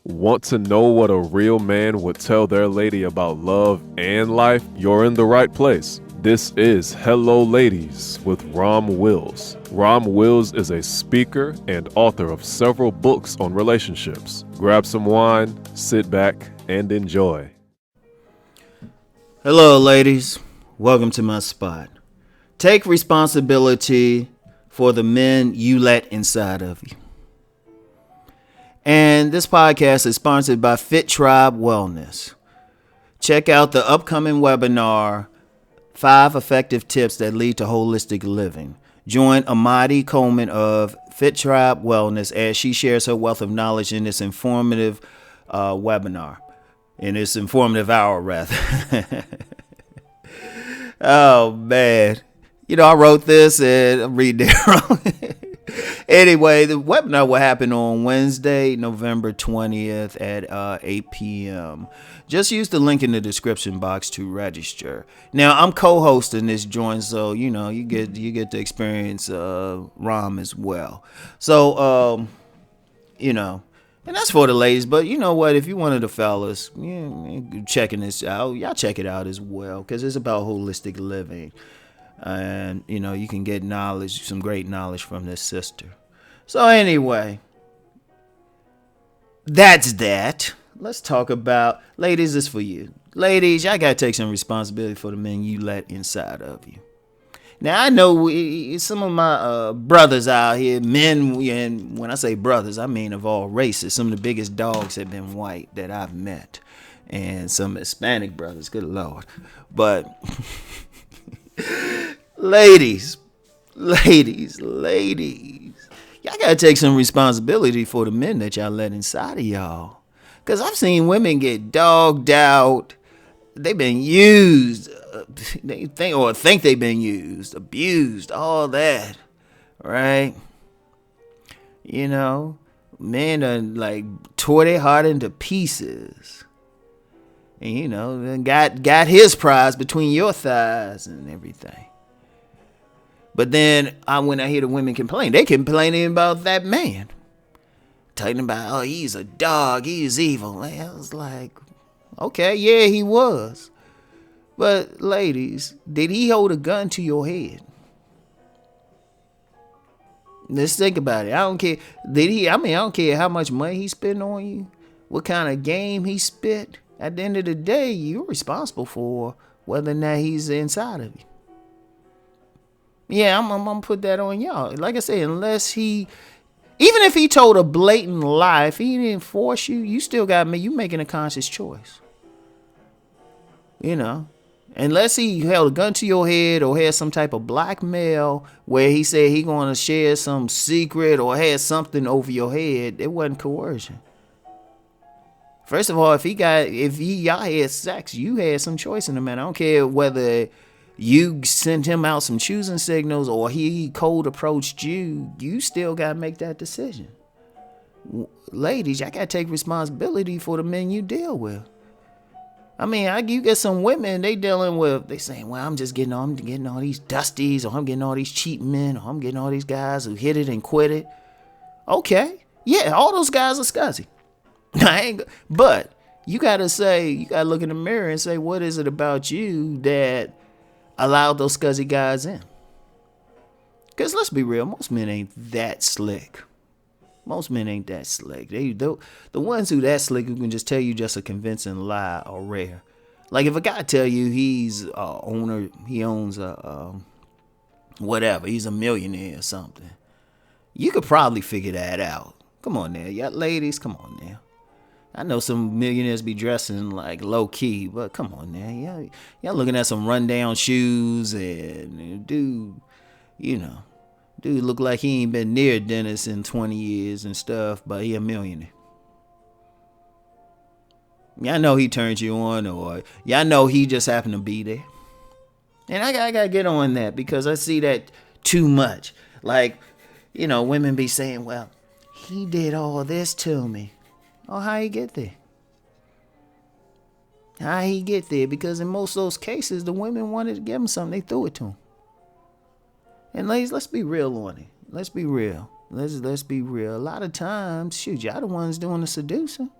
Want to know what a real man would tell their lady about love and life? You're in the right place. This is Hello Ladies with Rom Wills. Rom Wills is a speaker and author of several books on relationships. Grab some wine, sit back, and enjoy. Hello, ladies. Welcome to my spot. Take responsibility for the men you let inside of you. And this podcast is sponsored by Fit Tribe Wellness. Check out the upcoming webinar, 5 Effective Tips That Lead to Holistic Living. Join Amadi Coleman of Fit Tribe Wellness as she shares her wealth of knowledge in this informative webinar. In this informative hour, rather. Oh, man. You know, I wrote this and I'm reading it wrong. Anyway, the webinar will happen on Wednesday, November 20th at 8 p.m. Just use the link in the description box to register. Now, I'm co-hosting this joint, so, you know, you get to experience Rom as well. So, you know, and that's for the ladies. But you know what? If you one of the fellas checking this out, y'all check it out as well, because it's about holistic living. And, you know, you can get knowledge, some great knowledge from this sister. So anyway, that's that. Let's talk about, ladies, this for you. Ladies, y'all got to take some responsibility for the men you let inside of you. Now, I know some of my brothers out here, men, and when I say brothers, I mean of all races. Some of the biggest dogs have been white that I've met. And some Hispanic brothers, good Lord. But... Ladies, y'all gotta take some responsibility for the men that y'all let inside of y'all. Cause I've seen women get dogged out. They've been used. They think they've been used, abused, all that, right? You know, men are like tore their heart into pieces. And, you know, got his prize between your thighs and everything. But then when I hear the women complain, they complaining about that man. Talking about, oh, he's a dog, he's evil. I was like, okay, yeah, he was. But ladies, did he hold a gun to your head? Let's think about it. I don't care. I don't care how much money he spent on you, what kind of game he spit. At the end of the day, you're responsible for whether or not he's inside of you. Yeah, I'm going to put that on y'all. Like I said, unless even if he told a blatant lie, if he didn't force you, you still got me. You making a conscious choice. You know, unless he held a gun to your head or had some type of blackmail where he said he going to share some secret or had something over your head, it wasn't coercion. First of all, if y'all had sex, you had some choice in the matter. I don't care whether you sent him out some choosing signals or he cold approached you. You still got to make that decision. Ladies, y'all got to take responsibility for the men you deal with. I mean, you get some women, they saying, well, I'm getting all these dusties, or I'm getting all these cheap men, or I'm getting all these guys who hit it and quit it. Okay. Yeah, all those guys are scuzzy. But you got to look in the mirror and say, what is it about you that allowed those scuzzy guys in? Because let's be real, most men ain't that slick. The ones who that slick who can just tell you just a convincing lie are rare. Like if a guy tell you he's a owner, he owns whatever, he's a millionaire or something, you could probably figure that out. Come on now, y'all ladies, come on now. I know some millionaires be dressing like low key, but come on now, y'all looking at some rundown shoes and dude look like he ain't been near a dentist in 20 years and stuff, but he a millionaire. Y'all know he turned you on, or y'all know he just happened to be there. And I gotta get on that because I see that too much. Like, you know, women be saying, well, he did all this to me. Oh, how he get there? Because in most of those cases, the women wanted to give him something. They threw it to him. And ladies, let's be real on it. Let's be real. Let's be real. A lot of times, shoot, y'all the ones doing the seducing.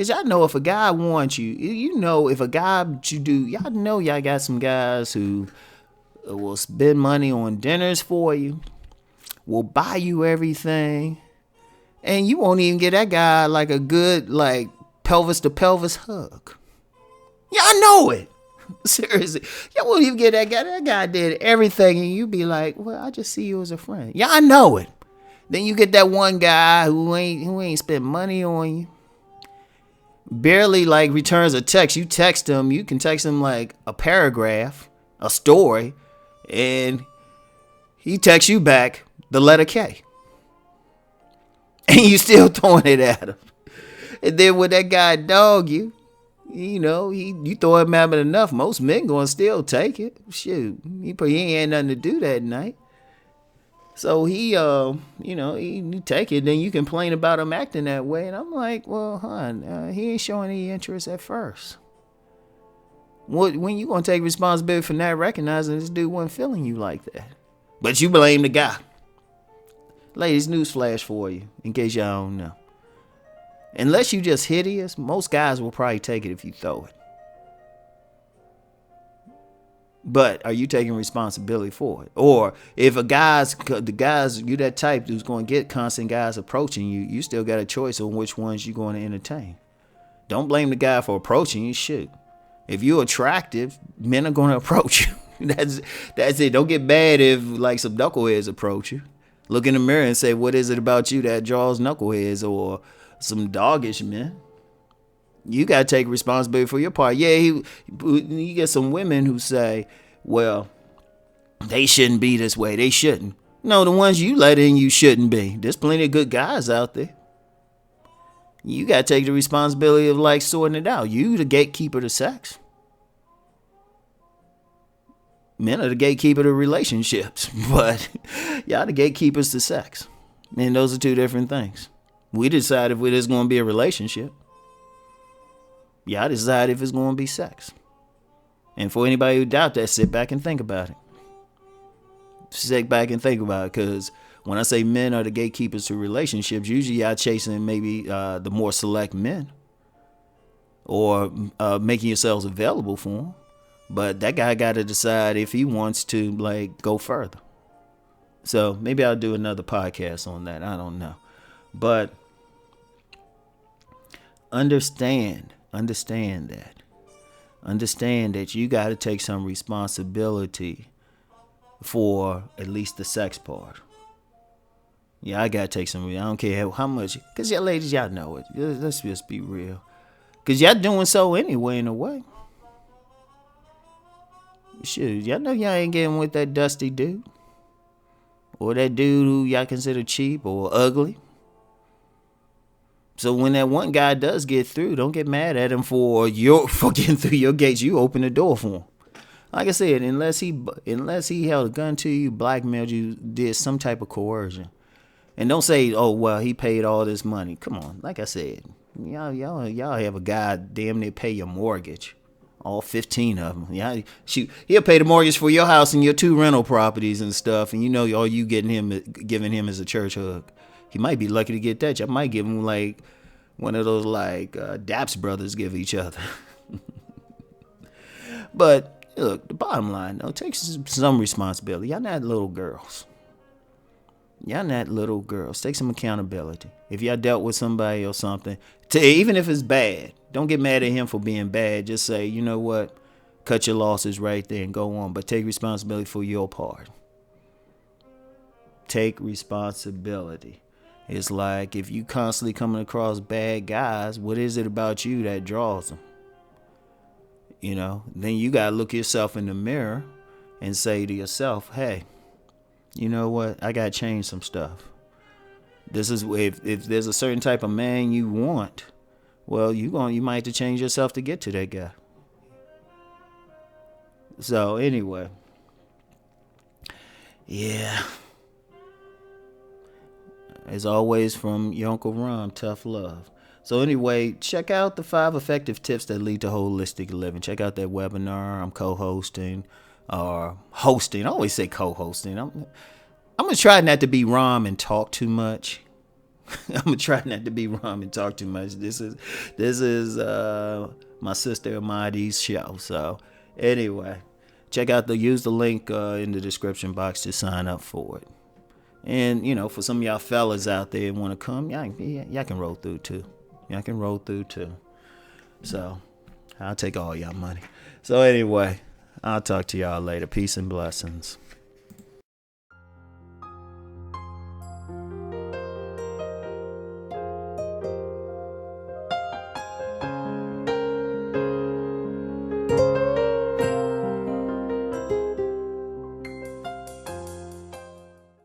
Because y'all know if a guy wants you, you know if a guy you do, y'all know y'all got some guys who will spend money on dinners for you, will buy you everything, and you won't even get that guy like a good like pelvis to pelvis hug. Y'all know it. Seriously. Y'all won't even get that guy. That guy did everything, and you be like, well, I just see you as a friend. Y'all know it. Then you get that one guy who ain't spent money on you. Barely like returns a text. You text him, you can text him like a paragraph, a story, and he texts you back the letter K. And you still throwing it at him. And then when that guy dog you, you know, you throw him at him enough, most men gonna still take it. Shoot, he ain't had nothing to do that night. So he take it, then you complain about him acting that way. And I'm like, well, hon, he ain't showing any interest at first. When you going to take responsibility for not recognizing this dude wasn't feeling you like that? But you blame the guy. Ladies, newsflash for you, in case y'all don't know. Unless you just hideous, most guys will probably take it if you throw it. But are you taking responsibility for it? Or if you that type who's going to get constant guys approaching you, you still got a choice on which ones you're going to entertain. Don't blame the guy for approaching you. Shit. If you're attractive, men are going to approach you. That's it. Don't get mad if like some knuckleheads approach you. Look in the mirror and say, what is it about you that draws knuckleheads or some doggish men? You got to take responsibility for your part. Yeah, you get some women who say, well, they shouldn't be this way. They shouldn't. No, the ones you let in, you shouldn't be. There's plenty of good guys out there. You got to take the responsibility of like sorting it out. You the gatekeeper to sex. Men are the gatekeeper to relationships, but y'all the gatekeepers to sex. And those are two different things. We decide if there's going to be a relationship. Y'all decide if it's going to be sex. And for anybody who doubt that, sit back and think about it. Sit back and think about it, because when I say men are the gatekeepers to relationships, usually y'all chasing maybe the more select men or making yourselves available for them. But that guy got to decide if he wants to like go further. So maybe I'll do another podcast on that. I don't know. But understand that. Understand that you got to take some responsibility for at least the sex part. Yeah, I got to take some. I don't care how much. Because y'all ladies, y'all know it. Let's just be real. Because y'all doing so anyway in a way. Shoot, y'all know y'all ain't getting with that dusty dude. Or that dude who y'all consider cheap or ugly. So when that one guy does get through, don't get mad at him for getting through your gates. You open the door for him. Like I said, unless he held a gun to you, blackmailed you, did some type of coercion. And don't say, oh, well, he paid all this money. Come on. Like I said, y'all have a guy damn near pay your mortgage. All 15 of them. Yeah, shoot, he'll pay the mortgage for your house and your 2 rental properties and stuff. And you know, all you giving him is a church hug. He might be lucky to get that. Y'all might give him like one of those like Daps brothers give each other. But look, the bottom line though, take some responsibility. Y'all not little girls. Take some accountability. If y'all dealt with somebody or something, even if it's bad, don't get mad at him for being bad. Just say, you know what? Cut your losses right there and go on. But take responsibility for your part. Take responsibility. It's like if you constantly coming across bad guys, what is it about you that draws them? You know, then you got to look yourself in the mirror and say to yourself, hey, you know what? I got to change some stuff. This is if there's a certain type of man you want, well, you might have to change yourself to get to that guy. So anyway, yeah. As always, from your Uncle Rom, tough love. So anyway, check out the 5 effective tips that lead to holistic living. Check out that webinar I'm co-hosting or hosting. I always say co-hosting. I'm going to try not to be Rom and talk too much. I'm gonna try not to be Rom and talk too much. This is my sister Amadi's show. So anyway, use the link in the description box to sign up for it. And for some of y'all fellas out there want to come, y'all can roll through too. Y'all can roll through too. So I'll take all y'all money. So anyway, I'll talk to y'all later. Peace and blessings.